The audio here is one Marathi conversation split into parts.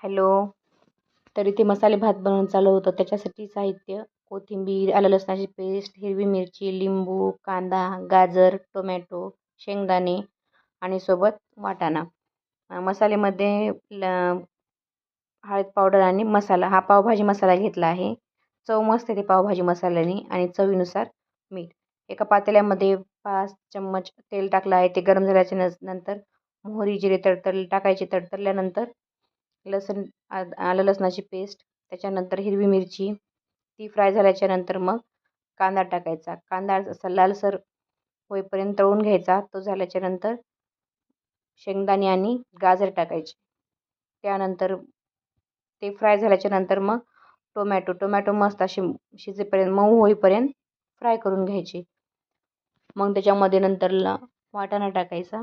हॅलो. तर इथे मसाले भात बनवून चालू होतं. त्याच्यासाठी साहित्य: कोथिंबीर, आलं लसणाची पेस्ट, हिरवी मिरची, लिंबू, कांदा, गाजर, टोमॅटो, शेंगदाणे आणि सोबत वाटाणा. मसाल्यामध्ये हळद पावडर आणि मसाला, हा पावभाजी मसाला घेतला आहे. चव मस्त येते पावभाजी मसाल्याने. आणि चवीनुसार मीठ. एका पातेल्यामध्ये 5 चम्मच तेल टाकलं आहे. ते गरम झाल्याच्या नंतर मोहरी, जिरे टाकायचे. तडतडल्यानंतर आलं लसणाची पेस्ट, त्याच्यानंतर हिरवी मिरची, ती फ्राय झाल्याच्या नंतर मग कांदा टाकायचा. कांदा असा लालसर होईपर्यंत तळून घ्यायचा. तो झाल्याच्या नंतर शेंगदाणे आणि गाजर टाकायचे. त्यानंतर ते फ्राय झाल्याच्या नंतर मग टोमॅटो मस्त असे शिजेपर्यंत, मऊ होईपर्यंत फ्राय करून घ्यायचे. मग त्याच्यामध्ये नंतरला वाटाणा टाकायचा.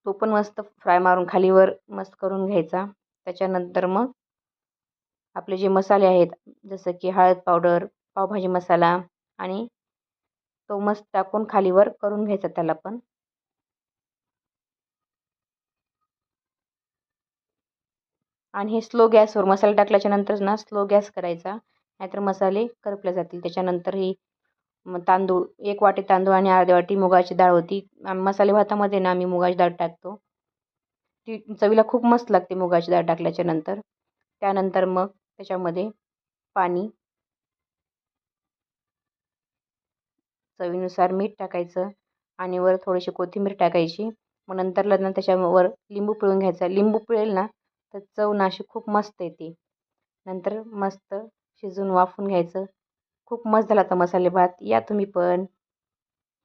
तो पण मस्त फ्राय मारून खालीवर मस्त करून घ्यायचा. त्याच्यानंतर मग आपले जे मसाले आहेत, जसं की हळद पावडर, पावभाजी मसाला आणि तो मस्त टाकून खालीवर करून घ्यायचा त्याला पण. आणि हे स्लो गॅसवर मसाला टाकल्याच्या नंतर ना स्लो गॅस करायचा, नाहीतर मसाले करपले जातील. त्याच्यानंतर ही तांदूळ, 1 वाटी तांदूळ आणि अर्धी वाटी मुगाची डाळ होती. मसाले भातामध्ये ना आम्ही मुगाची डाळ टाकतो. ती चवीला खूप मस्त लागते मुगाची डाळ टाकल्याच्या नंतर. त्यानंतर मग त्याच्यामध्ये पाणी, चवीनुसार मीठ टाकायचं आणि वर थोडीशी कोथिंबीर टाकायची. मग नंतरला ना त्याच्यावर लिंबू पिळून घ्यायचा. लिंबू पिळेल ना तर चव ना अशी खूप मस्त येते. नंतर मस्त शिजवून वाफवून घ्यायचं. खूप मस्त झाला आता मसाले भात. या तुम्ही पण.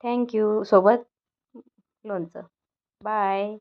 थँक्यू. सोबत लोणचं. बाय.